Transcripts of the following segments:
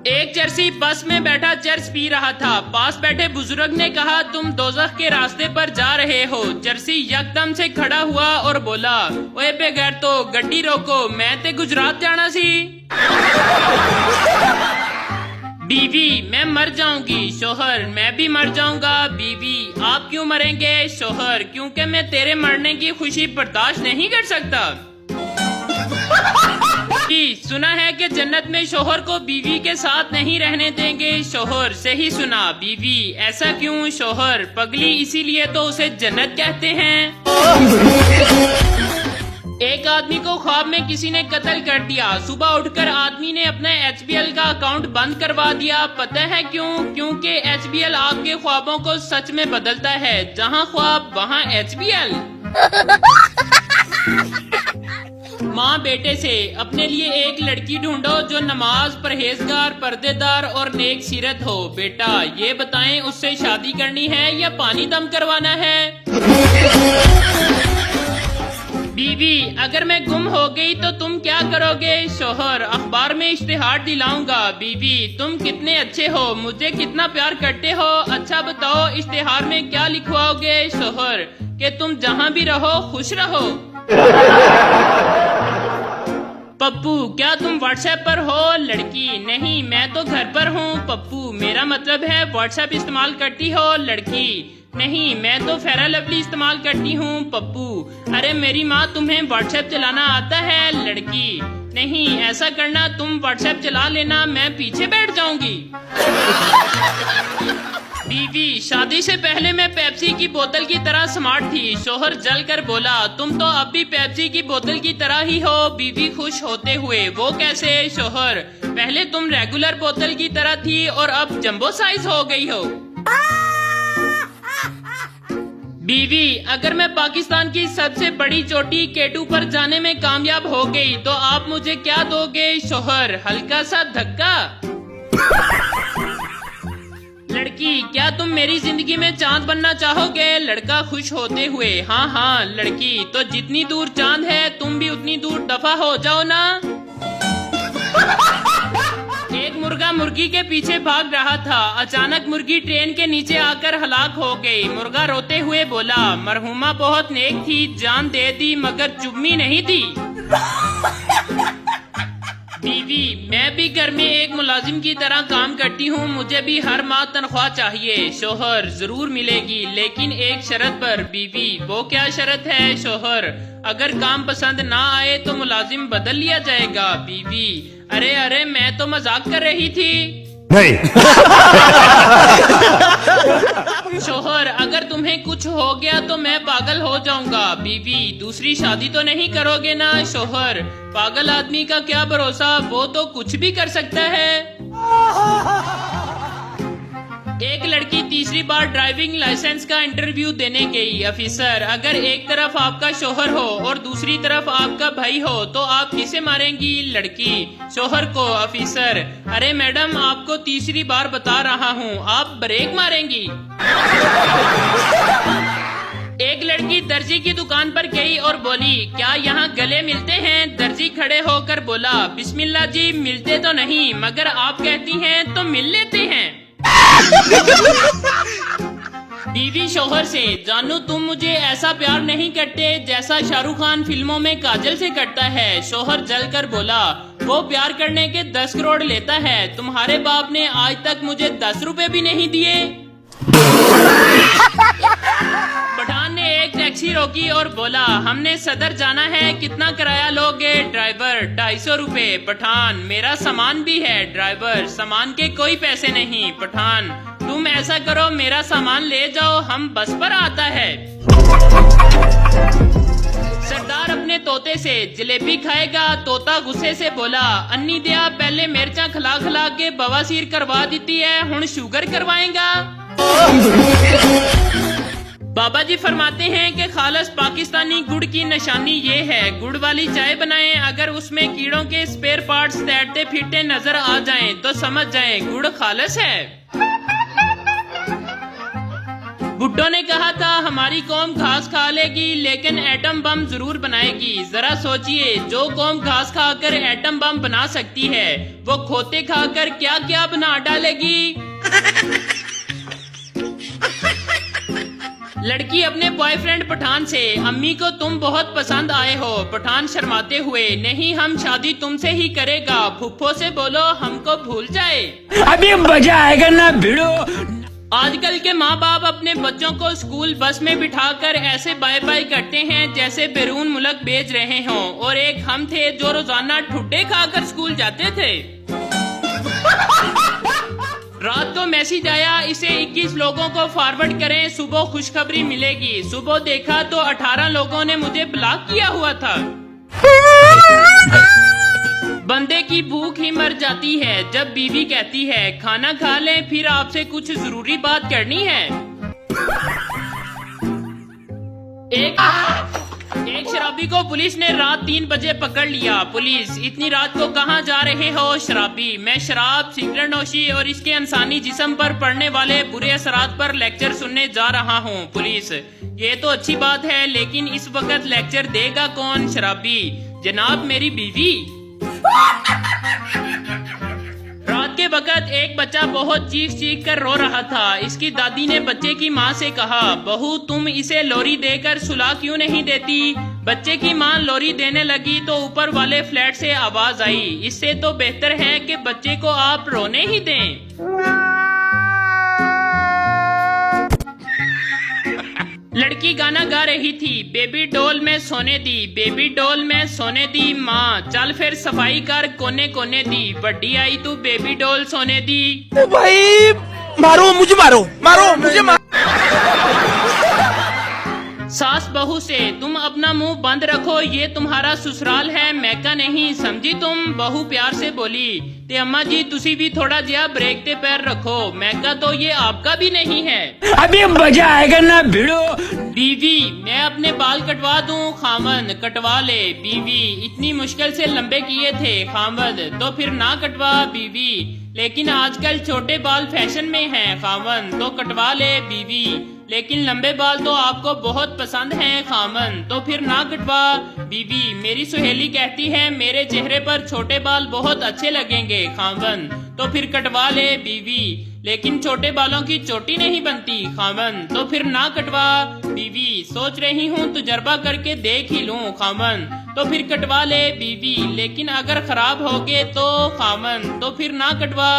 एक चरसी बस में बैठा चर्च पी रहा था। पास बैठे बुजुर्ग ने कहा, तुम दोज़ख के रास्ते पर जा रहे हो। चरसी यकदम से खड़ा हुआ और बोला, ओए बेगैर तो गड्डी रोको, मैं ते गुजरात जाना सी। बीवी, मैं मर जाऊंगी। शोहर, मैं भी मर जाऊंगा। बीवी, आप क्यों मरेंगे? शोहर, क्योंकि मैं तेरे मरने की खुशी बर्दाश्त नहीं कर सकता। सुना है कि जन्नत में शोहर को बीवी के साथ नहीं रहने देंगे। शोहर, सही सुना। बीवी, ऐसा क्यों? शोहर, पगली इसीलिए तो उसे जन्नत कहते हैं। एक आदमी को ख्वाब में किसी ने कत्ल कर दिया। सुबह उठकर आदमी ने अपना HBL का अकाउंट बंद करवा दिया। पता है क्यों? क्योंकि HBL आपके ख्वाबों को सच में बदलता है। जहां ख्वाब वहां HBL। माँ बेटे से, अपने लिए एक लड़की ढूंढो जो नमाज, परहेजगार, पर्देदार और नेक सीरत हो। बेटा, ये बताएं उससे शादी करनी है या पानी दम करवाना है? बीवी, अगर मैं गुम हो गई तो तुम क्या करोगे? शोहर, अखबार में इश्तिहार दिलाऊंगा। बीवी, तुम कितने अच्छे हो, मुझे कितना प्यार करते हो। अच्छा बताओ, इश्तिहार में क्या लिखवाओगे? शोहर, कि तुम जहाँ भी रहो खुश रहो। पप्पू, क्या तुम व्हाट्सएप पर हो? लड़की, नहीं, मैं तो घर पर हूँ। पप्पू, मेरा मतलब है व्हाट्सएप इस्तेमाल करती हो? लड़की, नहीं, मैं तो फेरा लवली इस्तेमाल करती हूँ। पप्पू, अरे मेरी माँ, तुम्हें व्हाट्सएप चलाना आता है? लड़की, नहीं, ऐसा करना, तुम व्हाट्सएप चला लेना, मैं पीछे बैठ जाऊंगी। बीवी, शादी से पहले मैं पेप्सी की बोतल की तरह स्मार्ट थी। शोहर जल कर बोला, तुम तो अब भी पेप्सी की बोतल की तरह ही हो। बीवी खुश होते हुए, वो कैसे? शोहर, पहले तुम रेगुलर बोतल की तरह थी और अब जंबो साइज हो गई हो। बीवी, अगर मैं पाकिस्तान की सबसे बड़ी चोटी K2 पर जाने में कामयाब हो गई तो आप मुझे क्या दोगे? शोहर, हल्का सा धक्का। लड़की, क्या तुम मेरी जिंदगी में चांद बनना चाहोगे? लड़का खुश होते हुए, हाँ हाँ। लड़की, तो जितनी दूर चांद है तुम भी उतनी दूर दफा हो जाओ ना। एक मुर्गा मुर्गी के पीछे भाग रहा था। अचानक मुर्गी ट्रेन के नीचे आकर हलाक हो गई। मुर्गा रोते हुए बोला, मरहुमा बहुत नेक थी, जान दे दी मगर चुम्मी नहीं दी। बीवी, मैं भी घर में एक मुलाजिम की तरह काम करती हूँ, मुझे भी हर माह तनख्वाह चाहिए। शोहर, जरूर मिलेगी, लेकिन एक शर्त पर। बीवी, वो क्या शर्त है? शोहर, अगर काम पसंद ना आए तो मुलाजिम बदल लिया जाएगा। बीवी, अरे अरे, मैं तो मजाक कर रही थी। नहीं। शोहर, अगर तुम्हें कुछ हो गया तो मैं पागल हो जाऊंगा। बीवी, दूसरी शादी तो नहीं करोगे ना? शोहर, पागल आदमी का क्या भरोसा, वो तो कुछ भी कर सकता है। एक लड़की तीसरी बार ड्राइविंग लाइसेंस का इंटरव्यू देने गई। अफिसर, अगर एक तरफ आपका शोहर हो और दूसरी तरफ आपका भाई हो तो आप किसे मारेंगी? लड़की, शोहर को। अफिसर, अरे मैडम, आपको तीसरी बार बता रहा हूँ, आप ब्रेक मारेंगी। एक लड़की दर्जी की दुकान पर गई और बोली, क्या यहाँ गले मिलते हैं? दर्जी खड़े होकर बोला, बिस्मिल्लाह जी, मिलते तो नहीं, मगर आप कहती हैं तो मिल लेते हैं। बीवी शोहर से, जानू, तुम मुझे ऐसा प्यार नहीं करते जैसा शाहरुख खान फिल्मों में काजल से करता है। शोहर जलकर बोला, वो प्यार करने के 10 करोड़ लेता है, तुम्हारे बाप ने आज तक मुझे 10 रुपए भी नहीं दिए। पठान ने एक टैक्सी रोकी और बोला, हमने सदर जाना है, कितना किराया लोगे? ड्राइवर, 250 रुपए। पठान, मेरा सामान भी है। ड्राइवर, सामान के कोई पैसे नहीं। पठान, तुम ऐसा करो, मेरा सामान ले जाओ, हम बस पर आता है। सरदार अपने तोते से, जलेबी खाएगा? तोता गुस्से से बोला, अन्नी दिया, पहले मिर्चा खिला खिला के बवासीर करवा देती है, हुण शुगर करवाएगा। बाबा जी फरमाते हैं कि खालस पाकिस्तानी गुड़ की निशानी ये है, गुड़ वाली चाय बनाएं, अगर उसमें कीड़ों के स्पेयर पार्ट्स तैरते फिरते नजर आ जाएं तो समझ जाएं गुड़ खालस है। भुट्टो ने कहा था हमारी कौम घास खा लेगी लेकिन एटम बम जरूर बनाएगी। जरा सोचिए, जो कौम घास खाकर एटम बम बना सकती है वो खोते खाकर क्या क्या बना डालेगी। लड़की अपने बॉयफ्रेंड पठान से, अम्मी को तुम बहुत पसंद आए हो। पठान शर्माते हुए, नहीं हम शादी तुमसे ही करेगा। फुफ्फो से बोलो हमको भूल जाए। अभी मजा आएगा ना भिड़ो। आजकल के माँ बाप अपने बच्चों को स्कूल बस में बिठाकर ऐसे बाय बाय करते हैं जैसे बैरून मुल्क भेज रहे हों। और एक हम थे जो रोजाना ठुड्डे खाकर स्कूल जाते थे। रात को मैसेज आया, इसे 21 लोगों को फॉरवर्ड करें, सुबह खुशखबरी मिलेगी। सुबह देखा तो 18 लोगों ने मुझे ब्लॉक किया हुआ था। बंदे की भूख ही मर जाती है जब बीवी कहती है खाना खा लें, फिर आपसे कुछ जरूरी बात करनी है। एक शराबी को पुलिस ने रात 3 बजे पकड़ लिया। पुलिस, इतनी रात को कहाँ जा रहे हो? शराबी, मैं शराब, सिगरेट नोशी और इसके इंसानी जिस्म पर पड़ने वाले बुरे असरात पर लेक्चर सुनने जा रहा हूँ। पुलिस, ये तो अच्छी बात है लेकिन इस वक्त लेक्चर देगा कौन? शराबी, जनाब मेरी बीवी। रात के वक्त एक बच्चा बहुत चीख कर रो रहा था। इसकी दादी ने बच्चे की माँ से कहा, बहू तुम इसे लोरी देकर सुला क्यों नहीं देती? बच्चे की माँ लोरी देने लगी तो ऊपर वाले फ्लैट से आवाज आई, इससे तो बेहतर है कि बच्चे को आप रोने ही दें। लड़की गाना गा रही थी, बेबी डॉल में सोने दी, बेबी डॉल में सोने दी माँ, चल फिर सफाई कर कोने कोने दी, बड्डी आई तू बेबी डॉल सोने दी। भाई मारो मुझे, मारो मुझे मारो। सास बहू से, तुम अपना मुंह बंद रखो, ये तुम्हारा ससुराल है, मैका नहीं, समझी तुम? बहू प्यार से बोली, ते अम्मा जी तुसी भी थोड़ा जिया ब्रेक ते पैर रखो, मैका तो ये आपका भी नहीं है। अभी मजा आएगा ना भिड़ो। बीवी, मैं अपने बाल कटवा दूं? खामद, कटवा ले। बीवी, इतनी मुश्किल से लंबे किए थे। खामद, तो फिर ना कटवा। बीवी, लेकिन आजकल छोटे बाल फैशन में हैं। खामद, तो कटवा ले। बीवी, लेकिन लंबे बाल तो आपको बहुत पसंद हैं। खामन, तो फिर ना कटवा। बीवी, मेरी सुहेली कहती है मेरे चेहरे पर छोटे बाल बहुत अच्छे लगेंगे। खामन, तो फिर कटवा ले। बीवी, लेकिन छोटे बालों की चोटी नहीं बनती। खामन, तो फिर ना कटवा। बीवी, सोच रही हूँ तजर्बा करके देख ही लूं। खामन, तो फिर कटवा ले। बीवी, लेकिन अगर खराब हो गए तो? खामन, तो फिर ना कटवा।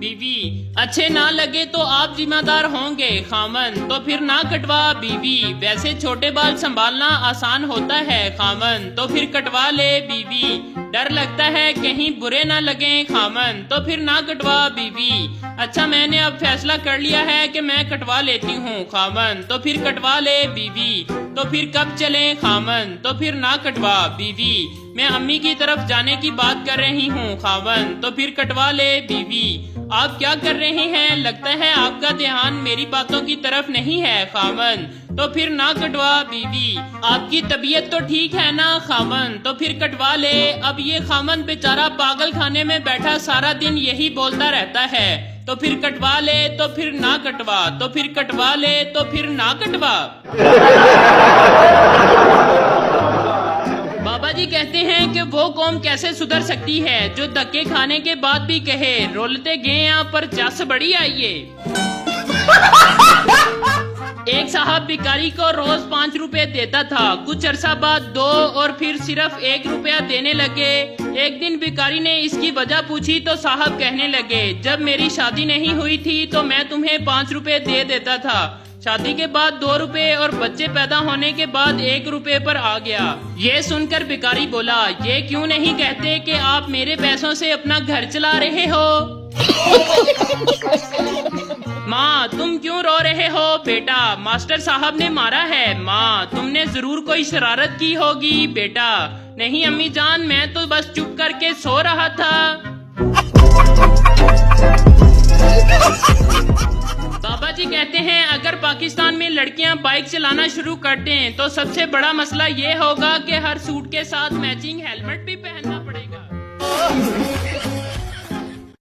बीवी, अच्छे ना लगे तो आप जिम्मेदार होंगे। खामन, तो फिर ना कटवा। बीवी, वैसे छोटे बाल संभालना आसान होता है। खामन, तो फिर कटवा ले। बीवी, डर लगता है कहीं बुरे ना लगे। खामन, तो फिर ना कटवा। बीवी, अच्छा मैंने अब फैसला कर लिया है कि मैं कटवा लेती हूँ। खामन, तो फिर कटवा ले। बीवी, तो फिर कब चलें? खामन, तो फिर ना कटवा। बीवी, मैं अम्मी की तरफ जाने की बात कर रही हूँ। खामन, तो फिर कटवा ले। बीवी, आप क्या कर रहे हैं? लगता है आपका ध्यान मेरी बातों की तरफ नहीं है। खामन, तो फिर ना कटवा। बीवी, आपकी तबीयत तो ठीक है ना? खामन, तो फिर कटवा ले। अब ये खामन बेचारा पागल खाने में बैठा सारा दिन यही बोलता रहता है, तो फिर कटवा ले, तो फिर ना कटवा, तो फिर कटवा ले, तो फिर ना कटवा। बाबा जी कहते हैं कि वो कौम कैसे सुधर सकती है जो धक्के खाने के बाद भी कहे रोलते गए यहाँ पर जस बड़ी आई है। एक साहब भिखारी को रोज 5 रुपए देता था। कुछ अरसा बाद 2 और फिर सिर्फ 1 रुपया देने लगे। एक दिन भिखारी ने इसकी वजह पूछी तो साहब कहने लगे, जब मेरी शादी नहीं हुई थी तो मैं तुम्हें 5 रुपए दे देता था, शादी के बाद 2 रुपए और बच्चे पैदा होने के बाद 1 रुपए पर आ गया। ये सुनकर भिखारी बोला, ये क्यों नहीं कहते कि आप मेरे पैसों से अपना घर चला रहे हो? माँ, तुम क्यों रो रहे हो? बेटा, मास्टर साहब ने मारा है। माँ, तुमने जरूर कोई शरारत की होगी। बेटा, नहीं अम्मी जान, मैं तो बस चुप करके सो रहा था। बाबा जी कहते हैं अगर पाकिस्तान में लड़कियां बाइक चलाना शुरू कर दें तो सबसे बड़ा मसला ये होगा कि हर सूट के साथ मैचिंग हेलमेट भी पहनना पड़ेगा।